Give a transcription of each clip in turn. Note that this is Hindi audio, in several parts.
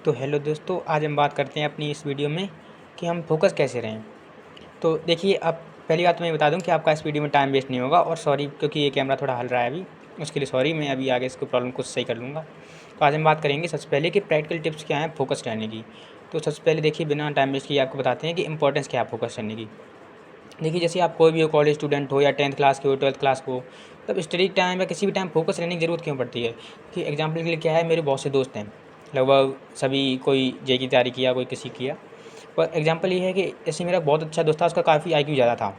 तो हेलो दोस्तों, आज हम बात करते हैं अपनी इस वीडियो में कि हम फोकस कैसे रहें। तो देखिए, अब पहली बात तो मैं बता दूं कि आपका इस वीडियो में टाइम वेस्ट नहीं होगा, और सॉरी क्योंकि ये कैमरा थोड़ा हल रहा है अभी, उसके लिए सॉरी। मैं अभी आगे इसको प्रॉब्लम को सही कर लूँगा। तो आज हम बात करेंगे सबसे पहले कि प्रैक्टिकल टिप्स क्या हैं फोकस रहने की। तो सबसे पहले देखिए, बिना टाइम वेस्ट किए आपको बताते हैं कि इंपॉर्टेंस क्या है फोकस करने की। देखिए, जैसे आप कोई भी हो, कॉलेज स्टूडेंट हो या 10th क्लास के हो, 12th क्लास को हो, तब स्टडी टाइम या किसी भी टाइम फोकस रहने की ज़रूरत क्यों पड़ती है। कि एग्जाम्पल के लिए क्या है, मेरे बहुत से दोस्त हैं, लगभग सभी, कोई जे की तैयारी किया, कोई किसी किया। पर एग्जाम्पल ये है कि जैसे मेरा बहुत अच्छा दोस्त था, उसका काफ़ी आईक्यू ज़्यादा था।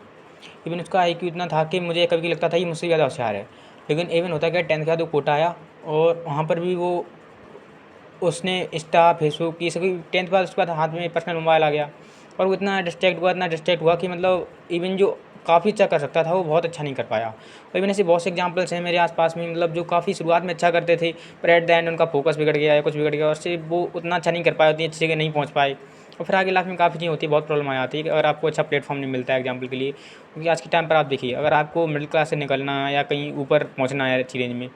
इवन उसका आईक्यू इतना था कि मुझे कभी कभी लगता था कि मुझसे ज़्यादा होशियार है। लेकिन इवन होता क्या, 10th के बाद वो कोटा आया, और वहाँ पर भी वो उसने इंस्टा, फेसबुक ये सभी 10th के बाद उसके बाद हाथ में पर्सनल मोबाइल आ गया, और वो इतना डिस्ट्रैक्ट हुआ कि मतलब इवन जो काफ़ी अच्छा कर सकता था वो बहुत अच्छा नहीं कर पाया। और इवन ऐसे बहुत से एग्जांपल्स हैं मेरे आसपास में, मतलब जो काफ़ी शुरुआत में अच्छा करते थे, पर एट द एंड उनका फोकस बिगड़ गया या कुछ बिगड़ गया, और से वो उतना अच्छा नहीं कर पाए, उतनी अच्छी जगह नहीं पहुँच पाए, और फिर आगे लाइफ में काफ़ी चीज़ें होती है, बहुत प्रॉब्लम आ जाती है कि अगर आपको अच्छा प्लेटफॉर्म नहीं मिलता है एग्जाम्पल के लिए। क्योंकि आज के टाइम पर आप देखिए, अगर आपको मिडिल क्लास से निकलना है या कहीं ऊपर पहुँचना है अच्छी रेंज में,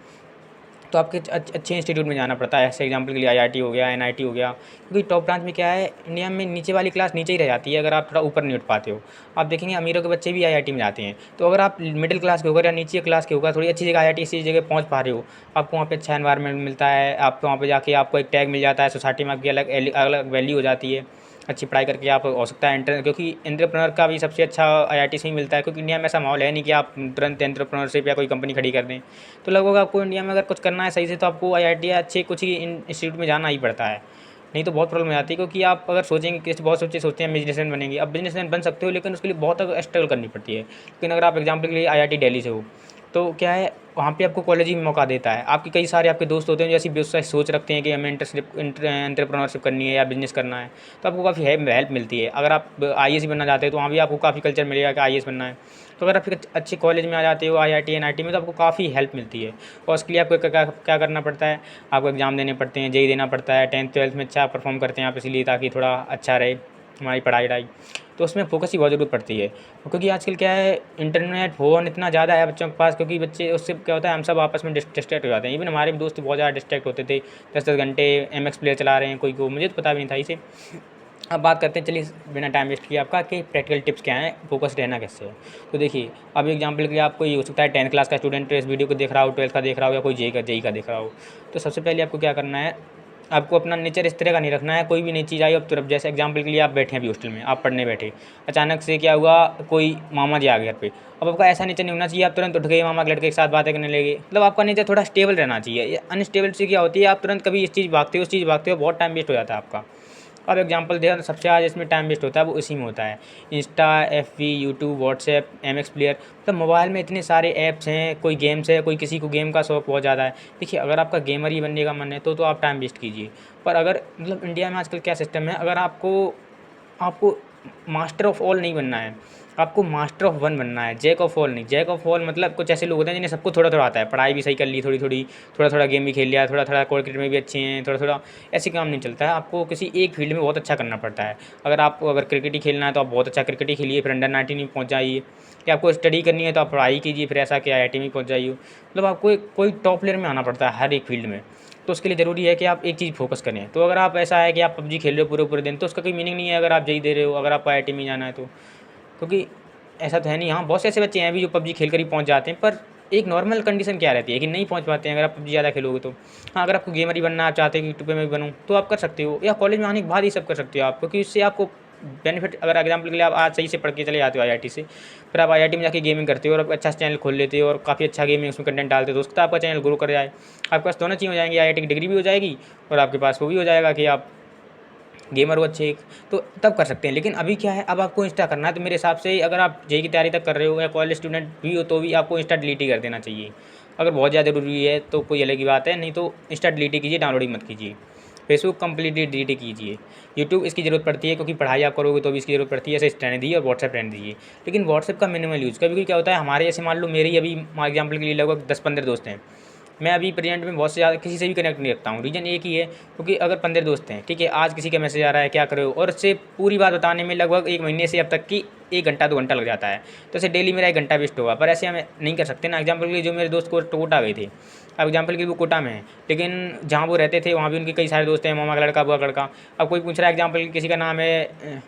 तो आपके अच्छे इंस्टीट्यूट में जाना पड़ता है। ऐसे एग्जांपल के लिए आईआईटी हो गया, एनआईटी हो गया। क्योंकि टॉप ब्रांच में क्या है, इंडिया में नीचे वाली क्लास नीचे ही रह जाती है अगर आप थोड़ा ऊपर नहीं उठ पाते हो। आप देखेंगे अमीरों के बच्चे भी आईआईटी में जाते हैं। तो अगर आप मिडिल क्लास के होकर या नीचे क्लास के होकर थोड़ी अच्छी जगह आईआईटी इसी जगह पहुँच पा रहे हो, आपको वहाँ पे अच्छा एनवायरनमेंट मिलता है, आपको वहाँ पे जाके आपको एक टैग मिल जाता है, सोसाइटी में आपकी अलग अलग वैल्यू हो जाती है। अच्छी पढ़ाई करके आप हो सकता है क्योंकि एंटरप्रेन्योर का भी सबसे अच्छा आईआईटी से ही मिलता है, क्योंकि इंडिया में ऐसा माहौल है नहीं कि आप तुरंत एंटरप्रेन्योरशिप या कोई कंपनी खड़ी कर दें। तो लगभग आपको इंडिया में अगर कुछ करना है सही से, तो आपको आईआईटी या अच्छे कुछ ही इंस्टीट्यूट में जाना ही पड़ता है। नहीं तो बहुत प्रॉब्लम हो जाती है, क्योंकि आप अगर सोचेंगे कि बहुत सोचे सोचते हैं बिजनेसमैन बनेंगे, अब बिजनेसमैन बन सकते हो, लेकिन उसके लिए बहुत स्ट्रगल करनी पड़ती है। लेकिन अगर आप एग्जाम्पल के लिए आईआईटी दिल्ली से हो, तो क्या है, वहाँ पे आपको कॉलेज ही मौका देता है। आपके कई सारे आपके दोस्त होते हैं जो ऐसी व्यवसाय सोच रखते हैं कि हमें एंटरप्रेन्योरशिप करनी है या बिजनेस करना है, तो आपको काफ़ी हेल्प मिलती है। अगर आप आईएएस बनना चाहते हो, तो वहाँ भी आपको काफ़ी कल्चर मिलेगा कि आईएएस बनना है। तो अगर आप एक अच्छे कॉलेज में आ जाते हो, आईआईटी एनआईटी में, तो आपको काफ़ी हेल्प मिलती है। और उसके लिए आपको क्या क्या करना पड़ता है, आपको एग्ज़ाम देने पड़ते हैं, जेईई देना पड़ता है। 10th 12th में अच्छा परफॉर्म करते हैं आप, इसलिए ताकि थोड़ा अच्छा रहे हमारी पढ़ाई वढ़ाई। तो उसमें फोकस की बहुत ज़रूरत पड़ती है, क्योंकि आजकल क्या है, इंटरनेट फ़ोन इतना ज़्यादा है बच्चों के पास, क्योंकि बच्चे उससे क्या होता है, हम सब आपस में डिस्ट्रैक्ट हो जाते हैं। इवन हमारे भी दोस्त बहुत ज़्यादा डिस्ट्रैक्ट होते थे, 10-10 घंटे एमएक्स प्लेयर चला रहे हैं कोई को, मुझे तो पता भी नहीं था इसे। अब बात करते हैं, चलिए बिना टाइम वेस्ट किए, आपका कि प्रैक्टिकल टिप्स क्या हैं, फोकस रहना कैसे है। तो देखिए, अब एग्जांपल के लिए आपको ये हो सकता है 10th क्लास का स्टूडेंट इस वीडियो को देख रहा हो, 12th का देख रहा हो, या कोई जेईई का देख रहा हो। तो सबसे पहले आपको क्या करना है, आपको अपना नेचर इस तरह का नहीं रखना है, कोई भी नई चीज़ आई अब तुरंत, जैसे एग्जांपल के लिए आप बैठे हैं अभी हॉस्टल में, आप पढ़ने बैठे, अचानक से क्या हुआ, कोई मामा जी आ गए घर पे। अब आपका ऐसा नेचर नहीं होना चाहिए आप तुरंत उठ गए मामा के लड़के के साथ बातें करने लगे। मतलब आपका नेचर थोड़ा स्टेबल रहना चाहिए। अनस्टेबल से क्या होती है, आप तुरंत कभी इस चीज़ भागते हो, उस चीज़ भागते हो, बहुत टाइम वेस्ट हो जाता है आपका। अब एग्जांपल दिया तो सबसे ज़्यादा इसमें टाइम वेस्ट होता है वो इसी में होता है, Insta, FB, YouTube, WhatsApp, MX player. मतलब मोबाइल में इतने सारे ऐप्स हैं, कोई गेम्स है, कोई किसी को गेम का शौक बहुत ज़्यादा है। देखिए, अगर आपका गेमर ही बनने का मन है तो आप टाइम वेस्ट कीजिए। पर अगर मतलब इंडिया में आजकल क्या सिस्टम है, अगर आपको आपको मास्टर ऑफ ऑल नहीं बनना है, आपको मास्टर ऑफ वन बनना है, जैक ऑफ ऑल नहीं। जैक ऑफ ऑल मतलब कुछ ऐसे लोग होते हैं जिन्हें सबको थोड़ा थोड़ा आता है, पढ़ाई भी सही कर ली थोड़ी थोड़ी, थोड़ा थोड़ा गेम भी खेल लिया, थोड़ा थोड़ा क्रिकेट में भी अच्छे हैं, थोड़ा थोड़ा। ऐसे काम नहीं चलता है, आपको किसी एक फील्ड में बहुत अच्छा करना पड़ता है। अगर आपको अगर क्रिकेट ही खेलना है तो आप बहुत अच्छा क्रिकेट ही खेलिए, फिर अंडर 19 में पहुँच जाइए। या आपको स्टडी करनी है तो आप पढ़ाई कीजिए, फिर ऐसा कि आईआईटी में पहुँच जाइए। मतलब आपको कोई टॉप प्लेयर में आना पड़ता है हर एक फील्ड में। तो उसके लिए ज़रूरी है कि आप एक चीज़ फोकस करें। तो अगर आप ऐसा है कि आप पबजी खेल रहे हो पूरे पूरे दिन, तो उसका कोई मीनिंग नहीं है अगर आप जेईई दे रहे हो, अगर आपको आईआईटी में जाना है तो। क्योंकि ऐसा तो है नहीं, हाँ बहुत से ऐसे बच्चे हैं भी जो पबजी खेल कर ही पहुंच जाते हैं, पर एक नॉर्मल कंडीशन क्या रहती है कि नहीं पहुंच पाते हैं अगर आप पबजी ज़्यादा खेलोगे तो। हाँ, अगर आपको गेमर ही बनना, आप चाहते हो कि यूट्यूब पे मैं भी बनूँ, तो आप कर सकते हो, या कॉलेज में आने के बाद ही सब कर सकते हो आप, क्योंकि इससे आपको बेनिफिट, अगर एग्जाम्पल के लिए आप आज सही से पढ़ के चले जाते हो आईआईटी से, फिर आप आईआईटी में जाके गेमिंग करते हो और आप अच्छा चैनल खोल लेते हो और काफ़ी अच्छा गेमिंग उसमें कंटेंट डालते हो, तो उसका आपका चैनल ग्रो कर जाए। आपके पास दोनों चीज़ हो जाएंगी, आईआईटी की डिग्री भी हो जाएगी, और आपके पास वो भी हो जाएगा कि आप गेमर हो अच्छे एक। तो तब कर सकते हैं। लेकिन अभी क्या है, अब आपको इंस्टा करना है, तो मेरे हिसाब से अगर आप जेईई की तैयारी तक कर रहे हो या कॉलेज स्टूडेंट भी हो, तो भी आपको इंस्टा डिलीट ही कर देना चाहिए। अगर बहुत ज़्यादा ज़रूरी है तो कोई अलग ही बात है, नहीं तो इंस्टा डिलीट ही कीजिए, डाउनलोड ही मत कीजिए। फेसबुक कंप्लीटली डिलीट ही कीजिए। यूट्यूब इसकी ज़रूरत पड़ती है, क्योंकि पढ़ाई आप करोगे तो भी इसकी ज़रूरत पड़ती है, ऐसे रहने दीजिए, और व्हाट्सएप रहने दीजिए। लेकिन व्हाट्सएप का मिनिमल यूज़। कभी कभी क्या होता है, हमारे जैसे मान लो मेरे ही अभी एग्जाम्पल के लिए लगभग 10-15 दोस्त हैं। मैं अभी प्रेजेंट में बहुत से ज़्यादा किसी से भी कनेक्ट नहीं रखता हूँ। रीज़न एक ही है, क्योंकि अगर 15 दोस्त हैं, ठीक है, आज किसी का मैसेज आ रहा है क्या करो, और उससे पूरी बात बताने में लगभग 1 महीने से अब तक की 1 घंटा 2 घंटा लग जाता है। तो ऐसे डेली मेरा 1 घंटा वेस्ट होगा, पर ऐसे हम नहीं कर सकते ना। एग्जाम्पल के लिए जो मेरे दोस्त को टोट आ गए थे, अब एग्जाम्पल के लिए वो कोटा में है, लेकिन जहाँ वो रहते थे वहाँ भी उनके कई सारे दोस्त हैं, मामा का लड़का, बुआ का लड़का। अब कोई पूछ रहा है एग्जाम्पल किसी का नाम है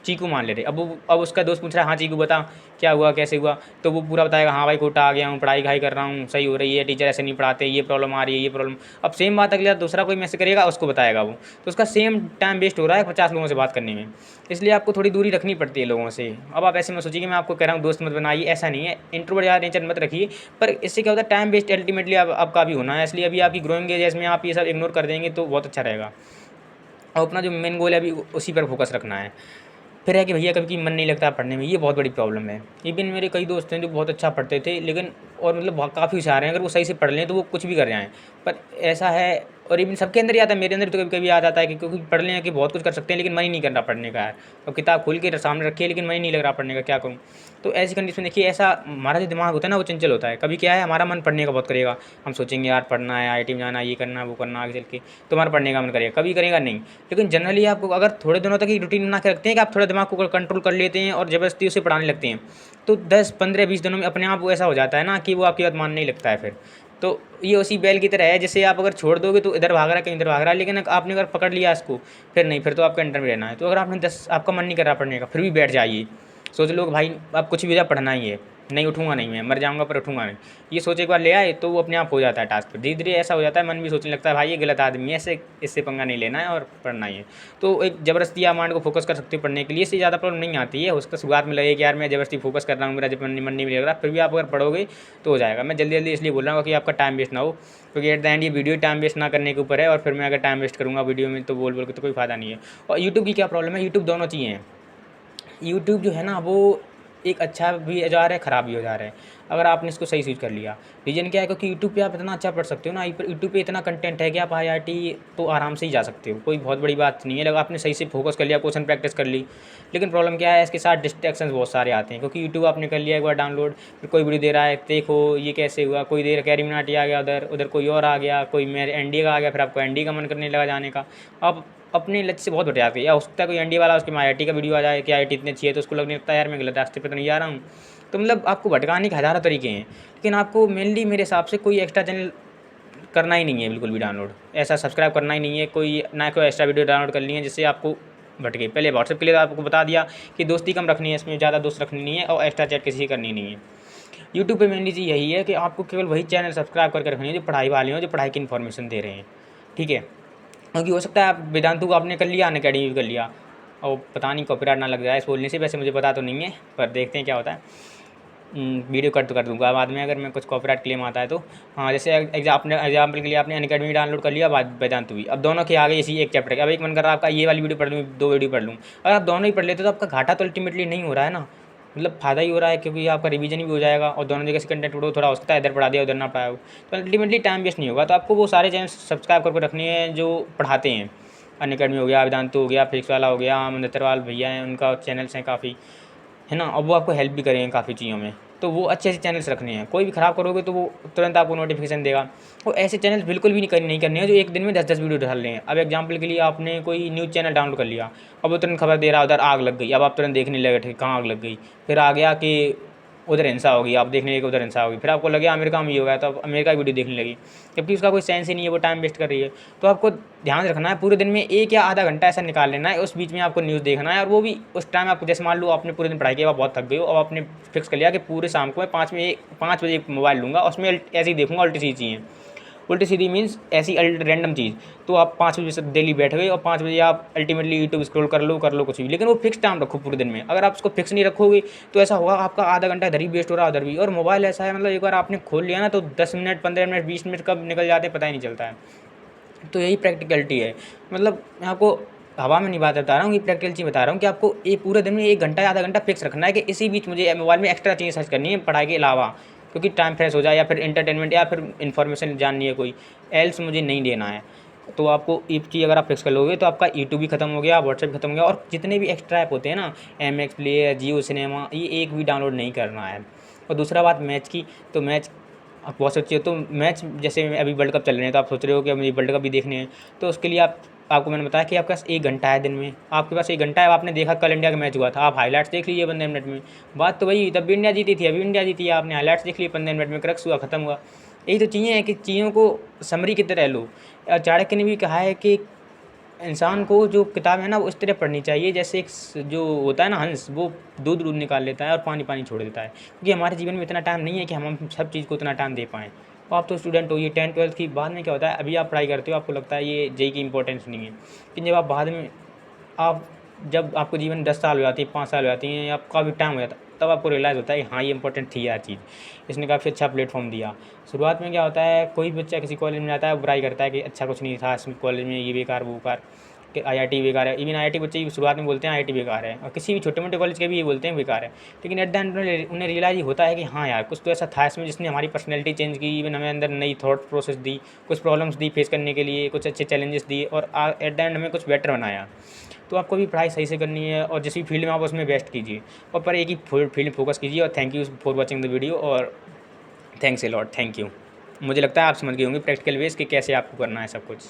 चीकू मान लेते, अब उसका दोस्त पूछ रहा है हाँ चीकू बता क्या हुआ कैसे हुआ, तो वो पूरा बताएगा हाँ भाई कोटा आ गया हूँ, पढ़ाई लिखाई कर रहा हूँ, सही हो रही है, टीचर ऐसे नहीं पढ़ाते, ये प्रॉब्लम आ रही है, ये प्रॉब्लम। अब सेम बात अगला दूसरा कोई मैसेज करेगा उसको बताएगा वो, तो उसका सेम टाइम वेस्ट हो रहा है 50 लोगों से बात करने में। इसलिए आपको थोड़ी दूरी रखनी पड़ती है लोगों से। अब आप ऐसे में सोचिए कि मैं आपको कह रहा हूँ दोस्त मत बनाइए, ऐसा नहीं है, इंट्रोवर्ट या नेचर मत रखिए, पर इससे क्या होता है टाइम वेस्ट अल्टीमेटली आपका भी होना है। इसलिए अभी आपकी ग्रोइंग एज में आप ये सब इग्नोर कर देंगे तो बहुत अच्छा रहेगा, और अपना जो मेन गोल है अभी उसी पर फोकस रखना है। फिर है कि भैया कभी मन नहीं लगता पढ़ने में, ये बहुत बड़ी प्रॉब्लम है। इवन मेरे कई दोस्त हैं जो बहुत अच्छा पढ़ते थे, लेकिन और मतलब काफ़ी होशियार हैं, अगर वो सही से पढ़ लें तो वो कुछ भी कर जाएँ। पर ऐसा है, और इवन सबके अंदर ही आता है, मेरे अंदर तो कभी कभी आ जाता है कि क्योंकि पढ़ लें कि बहुत कुछ कर सकते हैं, लेकिन मन ही नहीं कर रहा पढ़ने का यार। और किताब खोल के सामने रखी है लेकिन मन ही नहीं लग रहा पढ़ने का, क्या करूँ। तो ऐसी कंडीशन देखिए, ऐसा हमारा जो दिमाग होता है ना वो चंचल होता है। कभी क्या है हमारा मन पढ़ने का बहुत करेगा, हम सोचेंगे यार पढ़ना है, IIT में जाना है, ये करना है, वो करना आगे चल के, तो हमारा पढ़ने का मन करेगा, कभी करेगा नहीं। लेकिन जनरली आप अगर थोड़े दिनों तक ही रूटीन बना के रखते हैं कि आप थोड़ा दिमाग को कंट्रोल कर लेते हैं और ज़बरदस्ती उसे पढ़ाने लगते हैं, तो 10 15 20 दिनों में अपने आप वो ऐसा हो जाता है ना कि वो आपकी बात मानने नहीं लगता है फिर। तो ये उसी बैल की तरह है, जिसे आप अगर छोड़ दोगे तो इधर भाग रहा है कहीं इधर भाग रहा है, लेकिन आपने अगर पकड़ लिया इसको फिर नहीं, फिर तो आपके अंडर में रहना है। तो अगर आपने 10 आपका मन नहीं कर रहा पढ़ने का फिर भी बैठ जाइए, सोच लो कि भाई अब कुछ भी हो जाए पढ़ना ही है, नहीं उठूँगा नहीं, मैं मर जाऊँगा पर उठूँगा नहीं, ये सोच एक बार ले आए तो वो अपने आप हो जाता है टास्क। फिर धीरे धीरे ऐसा हो जाता है, मन भी सोचने लगता है भाई ये गलत आदमी है, ऐसे इससे पंगा नहीं लेना है और पढ़ना ही है। तो एक ज़बरदस्ती आप माइंड को फोकस कर सकते हो पढ़ने के लिए, इससे ज़्यादा प्रॉब्लम नहीं आती है। उसका शुरुआत में लगे कि यार मैं ज़बरदस्ती फोकस कर रहा हूँ, मेरा जब मन नहीं लग रहा, फिर भी आप अगर पढ़ोगे तो हो जाएगा। मैं जल्दी जल्दी इसलिए बोल रहा हूँ कि आपका टाइम वेस्ट ना हो, क्योंकि एट द एंड ये वीडियो टाइम वेस्ट ना करने के ऊपर है, और फिर मैं अगर टाइम वेस्ट करूँगा वीडियो में तो बोल बोल के तो कोई फ़ायदा नहीं है। और यूट्यूब की क्या प्रॉब्लम है, यूट्यूब दोनों चीज़ें हैं। यूट्यूब जो है ना वो एक अच्छा भी औजार है, ख़राब भी औजार है, अगर आपने इसको सही यूज़ कर लिया। रीज़न क्या है, क्योंकि यूट्यूब पे आप इतना अच्छा पढ़ सकते हो ना, यूट्यूब पे इतना कंटेंट है कि आप IIT तो आराम से ही जा सकते हो, कोई बहुत बड़ी बात नहीं है अगर आपने सही से फोकस कर लिया, क्वेश्चन प्रैक्टिस कर ली। लेकिन प्रॉब्लम क्या है, इसके साथ डिस्ट्रैक्शंस बहुत सारे आते हैं, क्योंकि यूट्यूब आपने कर लिया एक बार डाउनलोड, फिर कोई वीडियो दे रहा है देखो ये कैसे हुआ, कोई देर कैरी मिनाटी आ गया, उधर उधर कोई और आ गया, कोई मेरे ND का आ गया, फिर आपको ND का मन करने लगा जाने का। आप अपने लक्ष्य से बहुत भटक जाते हैं। या हो सकता है कोई ND वाला उसके में IIT का वीडियो आ जाए कि IIT इतनी अच्छी है, तो उसको लगने लगता है यार मैं गलत रास्ते पे तो नहीं जा रहा हूँ। तो मतलब आपको भटकाने के हज़ारों तरीके हैं, लेकिन आपको मेनली मेरे हिसाब से कोई एक्स्ट्रा चैनल करना ही नहीं है बिल्कुल भी डाउनलोड, ऐसा सब्सक्राइब करना ही नहीं है, कोई ना कोई एक्स्ट्रा वीडियो डाउनलोड करनी है जिससे आपको भटके। पहले व्हाट्सएप के लिए तो आपको बता दिया कि दोस्ती कम रखनी है, इसमें ज़्यादा दोस्त रखनी नहीं है, और एक्स्ट्रा चैट किसी की करनी नहीं है। यूट्यूब पे मेनली चीज़ यही है कि आपको केवल वही चैनल सब्सक्राइब करके रखनी है जो पढ़ाई वाले हों, जो पढ़ाई की इन्फॉर्मेशन दे रहे हैं, ठीक है। क्योंकि हो सकता है आप वेदांतु को आपने कर लिया, अनअकैडमी भी कर लिया, और पता नहीं कॉपीराइट ना लग जाए इस बोलने से, वैसे मुझे पता तो नहीं है पर देखते हैं क्या होता है। वीडियो कट तो कर दूंगा बाद में अगर मैं कुछ कॉपीराइट क्लेम आता है तो। हाँ, जैसे एग्जाम्पल के लिए आपने अनअकैडमी डाउनलोड कर लिया, बाद वेदांतु भी, अब दोनों के आगे इसी एक चैप्टर के, अब एक मन कर रहा है आपका ये वाली वीडियो पढ़ लूँ, 2 वीडियो पढ़ लूँ। अगर आप दोनों ही पढ़ लेते तो आपका घाटा तो अल्टीमेटली नहीं हो रहा है ना, मतलब फ़ायदा ही हो रहा है, क्योंकि आपका रिवीजन भी हो जाएगा और दोनों जगह से कंटेंट पढ़ो, थोड़ा हो सकता है इधर पढ़ा दिया उधर ना पढ़ाया हो, तो अल्टीमेटली टाइम वेस्ट नहीं होगा। तो आपको वो सारे चैनल सब्सक्राइब करके रखने हैं जो पढ़ाते हैं, अनअकैडमी हो गया, वेदांतु हो गया, फिजिक्स वाला हो गया, मंदतरवाल भैया हैं उनका चैनल्स हैं काफ़ी, है ना, और वो आपको हेल्प भी करेंगे काफ़ी चीज़ों में। तो वो अच्छे अच्छे चैनल्स रखने हैं, कोई भी ख़राब करोगे तो वो तुरंत आपको नोटिफिकेशन देगा। और ऐसे चैनल्स बिल्कुल भी नहीं करने हैं जो एक दिन में 10-10 वीडियो डाल रहे हैं। अब एग्जांपल के लिए आपने कोई न्यूज़ चैनल डाउनलोड कर लिया, अब वो तुरंत खबर दे रहा है उधर आग लग गई, अब आप तुरंत देखने लगे थे कहाँ आग लग गई, फिर आ गया कि उधर हिंसा होगी, आप देखने लगे उधर हिंसा होगी, फिर आपको लगे अमेरिका में ये हो गया तो आप अमेरिका की वीडियो देखने लगी, जबकि उसका कोई सेंस ही नहीं है, वो टाइम वेस्ट कर रही है। तो आपको ध्यान रखना है, पूरे दिन में 1 या आधा घंटा ऐसा निकाल लेना है, उस बीच में आपको न्यूज़ देखना है, और वो भी उस टाइम आपको, जैसे मान लो आपने पूरे दिन पढ़ाई किया, आप बहुत थक गए हो, और आपने फिक्स कर लिया कि पूरे शाम को मैं 5 बजे मोबाइल लूँगा, उसमें ऐसे ही देखूँगा उल्टी सीधी चीज़ें। उल्टी सीधी मीन्स ऐसी रैंडम चीज़। तो आप 5 बजे से डेली बैठ गए और 5 बजे आप अल्टीमेटली यूट्यूब स्क्रॉल कर लो कुछ भी, लेकिन वो फिक्स टाइम रखो पूरे दिन में। अगर आप उसको फिक्स नहीं रखोगे तो ऐसा होगा आपका आधा घंटा इधर ही वेस्ट हो रहा है उधर भी। और मोबाइल ऐसा है, मतलब एक बार आपने खोल लिया ना तो 10 मिनट 15 मिनट 20 मिनट कब निकल जाते हैं पता ही नहीं चलता है। तो यही प्रैक्टिकलिटी है, मतलब मैं आपको हवा में नहीं बात बता रहा हूँ, ये प्रैक्टिकल चीज़ बता रहा हूँ कि आपको ये पूरे दिन में 1 घंटा या आधा घंटा फिक्स रखना है कि इसी बीच मुझे मोबाइल में एक्स्ट्रा चीज़ सर्च करनी है पढ़ाई के अलावा, क्योंकि टाइम फ्रेश हो जाए या फिर एंटरटेनमेंट या फिर इन्फॉर्मेशन जाननी है कोई, एल्स मुझे नहीं देना है। तो आपको एक चीज़ अगर आप फिक्स कर लोगे तो आपका यूट्यूब भी खत्म हो गया, व्हाट्सएप खत्म हो गया, और जितने भी एक्स्ट्रा ऐप होते हैं ना, MX प्लेयर, जियो सिनेमा, ये एक भी डाउनलोड नहीं करना है। और दूसरा बात मैच की, तो मैच आप बहुत सोचिए, तो मैच जैसे अभी वर्ल्ड कप चल रहे हैं तो आप सोच रहे हो कि मुझे वर्ल्ड कप भी देखने हैं, तो उसके लिए आपको मैंने बताया कि आपके पास 1 घंटा है दिन में, आपके पास 1 घंटा है, आपने देखा कल इंडिया का मैच हुआ था, आप हाईलाइट्स देख लीजिए 15 मिनट में। बात तो वही, तब भी इंडिया जीती थी, अभी इंडिया जीती है, आपने हाईलाइट्स देख लिए 15 मिनट में, क्रक्स हुआ, खत्म हुआ। यही तो चीज़ें हैं कि चीज़ों को समरी की तरह लो। चाणक्य ने भी कहा है कि इंसान को जो किताब है ना वो इस तरह पढ़नी चाहिए जैसे जो होता है ना हंस, वो दूध दूध निकाल लेता है और पानी पानी छोड़ देता है, क्योंकि हमारे जीवन में इतना टाइम नहीं है कि हम सब चीज़ को इतना टाइम दे पाएँ। तो आप तो स्टूडेंट हो, ये 10-12 की बाद में क्या होता है, अभी आप पढ़ाई करते हो, आपको लगता है ये जेईई की इंपॉर्टेंस नहीं है, लेकिन जब आप बाद में आप जब आपको जीवन 10 साल हो जाती है, 5 साल हो जाती हैं, या काफ़ी टाइम हो जाता है, तब आपको रियलाइज़ होता है कि हाँ, ये इंपॉर्टेंट थी यार चीज़। इसने काफ़ी अच्छा प्लेटफ़ॉर्म दिया। शुरुआत में क्या होता है, कोई भी बच्चा किसी कॉलेज में जाता है, वो बुराई करता है कि अच्छा कुछ नहीं था इसमें, कॉलेज में ये बेकार, वो बेकार, कि आईआईटी बेकार है। इवन आईआईटी बच्चे भी शुरुआत में बोलते हैं आईआईटी बेकार है, और किसी भी छोटे-मोटे कॉलेज के भी ये बोलते हैं बेकार है। लेकिन एट द एंड उन्हें रियलाइज़ होता है कि हाँ यार, कुछ तो ऐसा था इसमें जिसने हमारी पर्सनैलिटी चेंज की, इवन हमें अंदर नई थॉट प्रोसेस दी, कुछ प्रॉब्लम्स दी फेस करने के लिए, कुछ अच्छे चैलेंजेस दिए, और एट द एंड हमें कुछ बेटर बनाया। तो आपको भी पढ़ाई सही से करनी है, और जिस भी फील्ड में आप उसमें बेस्ट कीजिए, और पर एक ही फील्ड में फोकस कीजिए। और thank you for watching the video, और thanks a lot, thank you. मुझे लगता है आप समझ गए होंगे प्रैक्टिकल वेज कि कैसे आपको करना है सब कुछ।